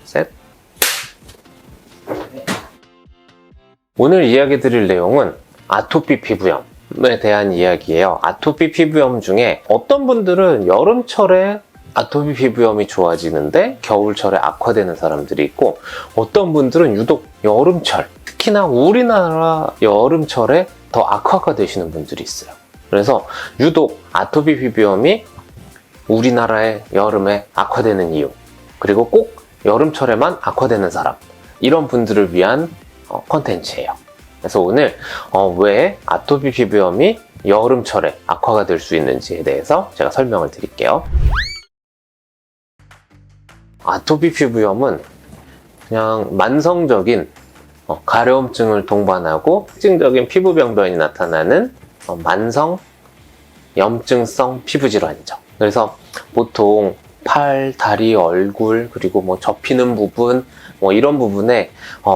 셋. 오늘 이야기 드릴 내용은 아토피 피부염에 대한 이야기예요. 아토피 피부염 중에 어떤 분들은 여름철에 아토피 피부염이 좋아지는데 겨울철에 악화되는 사람들이 있고, 어떤 분들은 유독 여름철, 특히나 우리나라 여름철에 더 악화가 되시는 분들이 있어요. 그래서 유독 아토피 피부염이 우리나라의 여름에 악화되는 이유, 그리고 꼭 여름철에만 악화되는 사람, 이런 분들을 위한 컨텐츠예요. 그래서 오늘 왜 아토피 피부염이 여름철에 악화가 될 수 있는지에 대해서 제가 설명을 드릴게요. 아토피 피부염은 그냥 만성적인 가려움증을 동반하고 특징적인 피부병변이 나타나는 만성 염증성 피부질환이죠. 그래서 보통 팔, 다리, 얼굴, 그리고 뭐 접히는 부분, 이런 부분에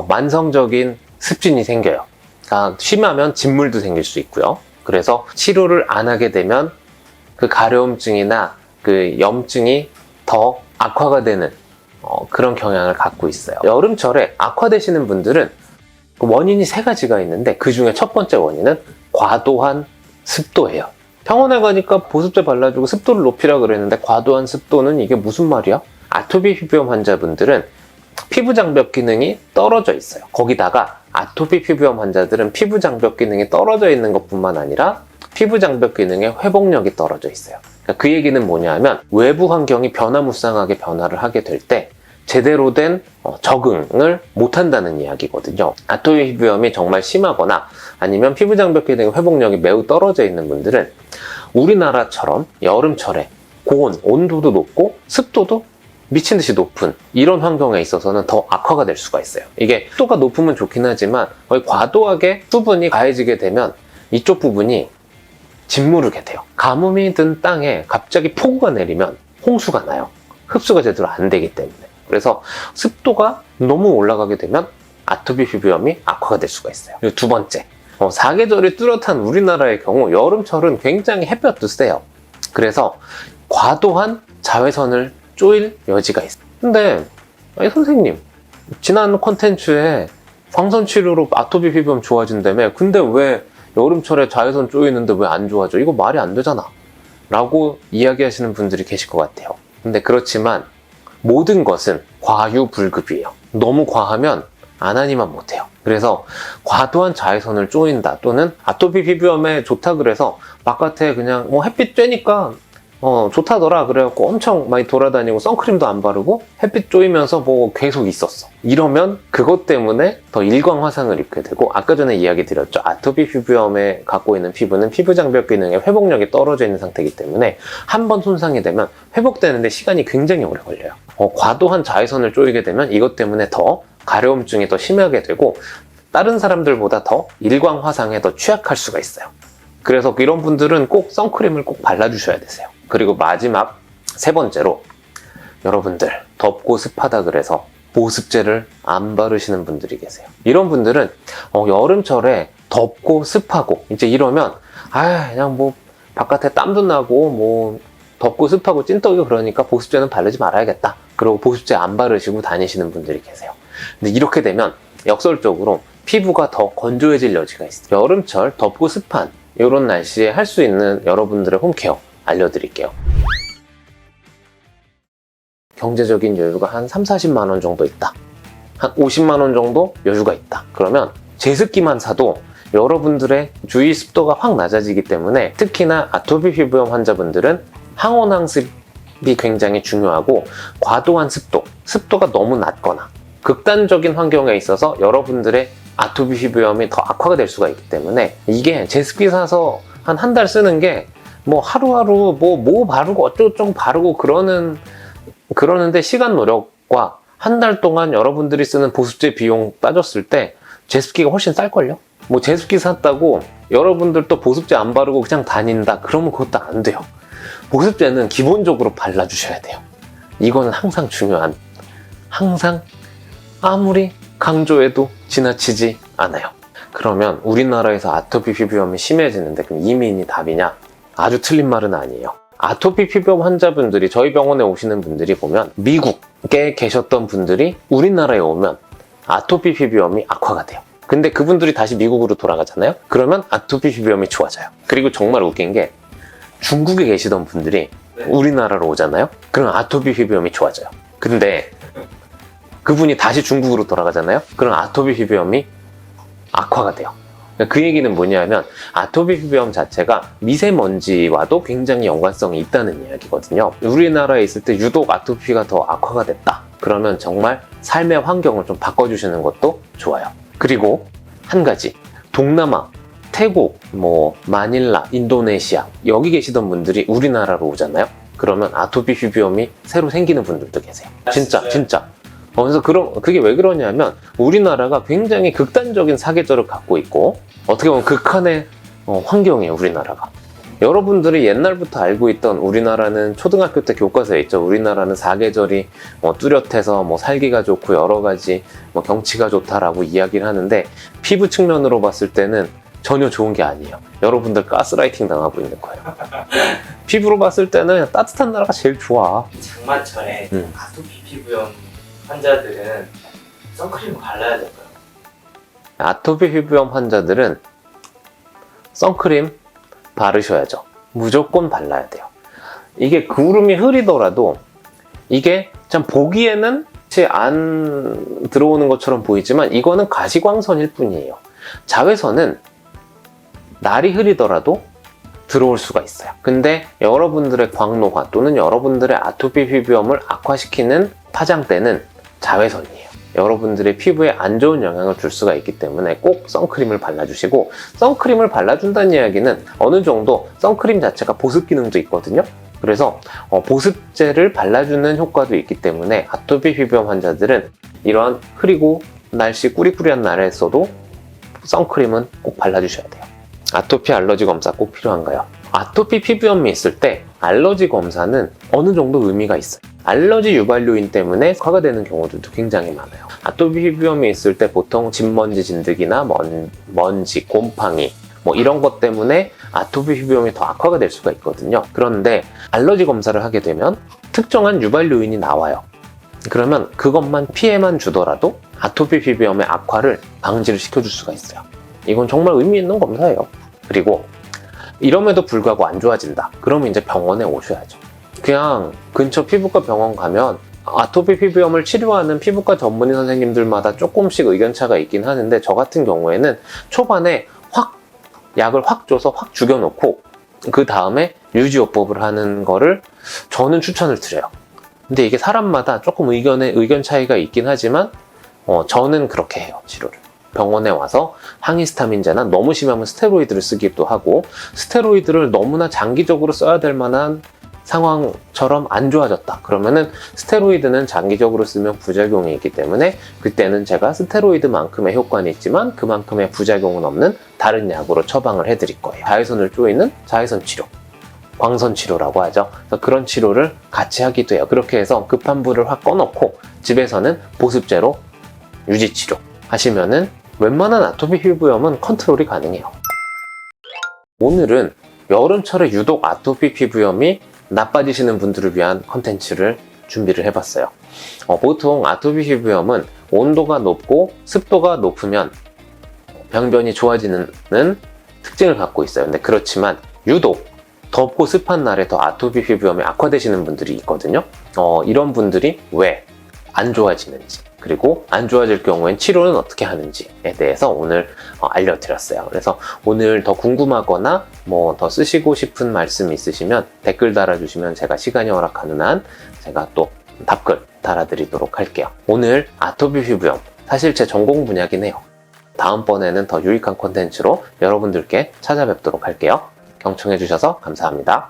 만성적인 습진이 생겨요. 그러니까 심하면 진물도 생길 수 있고요. 그래서 치료를 안 하게 되면 그 가려움증이나 그 염증이 더 악화가 되는 그런 경향을 갖고 있어요. 여름철에 악화되시는 분들은 그 원인이 세 가지가 있는데, 그 중에 첫 번째 원인은 과도한 습도예요. 병원에 가니까 보습제 발라주고 습도를 높이라 그랬는데, 과도한 습도는 이게 무슨 말이야? 아토피 피부염 환자분들은 피부 장벽 기능이 떨어져 있어요. 거기다가 아토피 피부염 환자들은 피부 장벽 기능이 떨어져 있는 것뿐만 아니라 피부 장벽 기능의 회복력이 떨어져 있어요. 그러니까 그 얘기는 뭐냐면, 외부 환경이 변화무쌍하게 변화를 하게 될 때 제대로 된 적응을 못한다는 이야기거든요. 아토피 피부염이 정말 심하거나 아니면 피부 장벽 기능의 회복력이 매우 떨어져 있는 분들은 우리나라처럼 여름철에 고온, 온도도 높고 습도도 미친 듯이 높은 이런 환경에 있어서는 더 악화가 될 수가 있어요. 이게 습도가 높으면 좋긴 하지만 거의 과도하게 수분이 가해지게 되면 이쪽 부분이 짓무르게 돼요. 가뭄이 든 땅에 갑자기 폭우가 내리면 홍수가 나요. 흡수가 제대로 안 되기 때문에. 그래서 습도가 너무 올라가게 되면 아토피 피부염이 악화가 될 수가 있어요. 그리고 두 번째, 사계절이 뚜렷한 우리나라의 경우 여름철은 굉장히 햇볕도 세요. 그래서 과도한 자외선을 쪼일 여지가 있어요. 근데 아니 선생님, 지난 콘텐츠에 광선 치료로 아토피 피부염 좋아진다며, 근데 왜 여름철에 자외선 쪼이는데 왜 안 좋아져? 이거 말이 안 되잖아 라고 이야기하시는 분들이 계실 것 같아요. 근데 그렇지만 모든 것은 과유불급이에요. 너무 과하면 안 하니만 못해요. 그래서 과도한 자외선을 쪼인다, 또는 아토피 피부염에 좋다 그래서 바깥에 그냥 햇빛 쬐니까 좋다더라 그래갖고 엄청 많이 돌아다니고 선크림도 안 바르고 햇빛 쪼이면서 계속 있었어. 이러면 그것 때문에 더 일광 화상을 입게 되고, 아까 전에 이야기 드렸죠. 아토피 피부염에 갖고 있는 피부는 피부 장벽 기능의 회복력이 떨어져 있는 상태이기 때문에 한 번 손상이 되면 회복되는데 시간이 굉장히 오래 걸려요. 과도한 자외선을 쪼이게 되면 이것 때문에 더 가려움증이 더 심하게 되고, 다른 사람들보다 더 일광 화상에 더 취약할 수가 있어요. 그래서 이런 분들은 꼭 선크림을 꼭 발라주셔야 되세요. 그리고 마지막 세 번째로, 여러분들 덥고 습하다 그래서 보습제를 안 바르시는 분들이 계세요. 이런 분들은 여름철에 덥고 습하고 이제 이러면 그냥 바깥에 땀도 나고 덥고 습하고 찐떡이고 그러니까 보습제는 바르지 말아야겠다, 그리고 보습제 안 바르시고 다니시는 분들이 계세요. 근데 이렇게 되면 역설적으로 피부가 더 건조해질 여지가 있어요. 여름철 덥고 습한 이런 날씨에 할 수 있는 여러분들의 홈케어 알려드릴게요. 경제적인 여유가 한 30-40만 원 정도 있다, 한 50만 원 정도 여유가 있다, 그러면 제습기만 사도 여러분들의 주위 습도가 확 낮아지기 때문에, 특히나 아토피 피부염 환자분들은 항온항습이 굉장히 중요하고, 과도한 습도가 너무 낮거나 극단적인 환경에 있어서 여러분들의 아토피 피부염이 더 악화가 될 수가 있기 때문에, 이게 제습기 사서 한 달 쓰는 게 하루하루 뭐 바르고 어쩌고저쩌고 바르고 그러는데 시간 노력과 한 달 동안 여러분들이 쓰는 보습제 비용 따졌을 때 제습기가 훨씬 쌀걸요? 제습기 샀다고 여러분들 또 보습제 안 바르고 그냥 다닌다, 그러면 그것도 안 돼요. 보습제는 기본적으로 발라주셔야 돼요. 이거는 항상 중요한, 항상 아무리 강조해도 지나치지 않아요. 그러면 우리나라에서 아토피 피부염이 심해지는데 그럼 이민이 답이냐? 아주 틀린 말은 아니에요. 아토피 피부염 환자분들이 저희 병원에 오시는 분들이 보면 미국에 계셨던 분들이 우리나라에 오면 아토피 피부염이 악화가 돼요. 근데 그분들이 다시 미국으로 돌아가잖아요. 그러면 아토피 피부염이 좋아져요. 그리고 정말 웃긴 게 중국에 계시던 분들이 우리나라로 오잖아요. 그럼 아토피 피부염이 좋아져요. 근데 그분이 다시 중국으로 돌아가잖아요. 그럼 아토피 피부염이 악화가 돼요. 그 얘기는 뭐냐면 아토피 피부염 자체가 미세먼지와도 굉장히 연관성이 있다는 이야기거든요. 우리나라에 있을 때 유독 아토피가 더 악화가 됐다. 그러면 정말 삶의 환경을 좀 바꿔주시는 것도 좋아요. 그리고 한 가지, 동남아, 태국, 마닐라, 인도네시아 여기 계시던 분들이 우리나라로 오잖아요. 그러면 아토피 피부염이 새로 생기는 분들도 계세요. 진짜. 그래서 그게 왜 그러냐면 우리나라가 굉장히 극단적인 사계절을 갖고 있고 어떻게 보면 극한의 환경이에요, 우리나라가. 여러분들이 옛날부터 알고 있던 우리나라는 초등학교 때 교과서에 있죠. 우리나라는 사계절이 뚜렷해서 살기가 좋고 여러 가지 경치가 좋다라고 이야기를 하는데 피부 측면으로 봤을 때는 전혀 좋은 게 아니에요. 여러분들 가스라이팅 당하고 있는 거예요. 피부로 봤을 때는 그냥 따뜻한 나라가 제일 좋아. 장마철에 아토피 피부염 환자들은 선크림을 발라야 될까요? 아토피 피부염 환자들은 선크림 바르셔야죠. 무조건 발라야 돼요. 이게 구름이 흐리더라도 이게 참 보기에는 안 들어오는 것처럼 보이지만 이거는 가시광선일 뿐이에요. 자외선은 날이 흐리더라도 들어올 수가 있어요. 근데 여러분들의 광노화 또는 여러분들의 아토피 피부염을 악화시키는 파장대는 자외선이에요. 여러분들의 피부에 안 좋은 영향을 줄 수가 있기 때문에 꼭 선크림을 발라주시고, 선크림을 발라준다는 이야기는 어느 정도 선크림 자체가 보습 기능도 있거든요. 그래서 보습제를 발라주는 효과도 있기 때문에 아토피 피부염 환자들은 이러한 흐리고 날씨 꾸리꾸리한 날에서도 선크림은 꼭 발라주셔야 돼요. 아토피 알러지 검사 꼭 필요한가요? 아토피 피부염이 있을 때 알러지 검사는 어느 정도 의미가 있어요. 알러지 유발 요인 때문에 악화가 되는 경우들도 굉장히 많아요. 아토피 피부염이 있을 때 보통 진먼지 진드기나 먼지, 곰팡이 이런 것 때문에 아토피 피부염이 더 악화가 될 수가 있거든요. 그런데 알러지 검사를 하게 되면 특정한 유발 요인이 나와요. 그러면 그것만 피해만 주더라도 아토피 피부염의 악화를 방지를 시켜줄 수가 있어요. 이건 정말 의미 있는 검사예요. 그리고 이럼에도 불구하고 안 좋아진다. 그러면 이제 병원에 오셔야죠. 그냥 근처 피부과 병원 가면 아토피 피부염을 치료하는 피부과 전문의 선생님들마다 조금씩 의견차가 있긴 하는데, 저 같은 경우에는 초반에 약을 확 줘서 확 죽여놓고 그 다음에 유지요법을 하는 거를 저는 추천을 드려요. 근데 이게 사람마다 조금 의견 차이가 있긴 하지만 저는 그렇게 해요, 치료를. 병원에 와서 항히스타민제나 너무 심하면 스테로이드를 쓰기도 하고, 스테로이드를 너무나 장기적으로 써야 될 만한 상황처럼 안 좋아졌다 그러면은 스테로이드는 장기적으로 쓰면 부작용이 있기 때문에 그때는 제가 스테로이드만큼의 효과는 있지만 그만큼의 부작용은 없는 다른 약으로 처방을 해드릴 거예요. 자외선을 쪼이는 자외선 치료, 광선 치료라고 하죠. 그래서 그런 치료를 같이 하기도 해요. 그렇게 해서 급한 불을 확 꺼놓고 집에서는 보습제로 유지 치료 하시면은 웬만한 아토피 피부염은 컨트롤이 가능해요. 오늘은 여름철에 유독 아토피 피부염이 나빠지시는 분들을 위한 컨텐츠를 준비를 해봤어요. 보통 아토피 피부염은 온도가 높고 습도가 높으면 병변이 좋아지는 특징을 갖고 있어요. 근데 그렇지만 유독 덥고 습한 날에 더 아토피 피부염이 악화되시는 분들이 있거든요. 이런 분들이 왜 안 좋아지는지, 그리고 안 좋아질 경우엔 치료는 어떻게 하는지에 대해서 오늘 알려드렸어요. 그래서 오늘 더 궁금하거나 더 쓰시고 싶은 말씀 있으시면 댓글 달아주시면 제가 시간이 허락하는 한 제가 또 답글 달아드리도록 할게요. 오늘 아토피 피부염, 사실 제 전공 분야긴 해요. 다음번에는 더 유익한 콘텐츠로 여러분들께 찾아뵙도록 할게요. 경청해주셔서 감사합니다.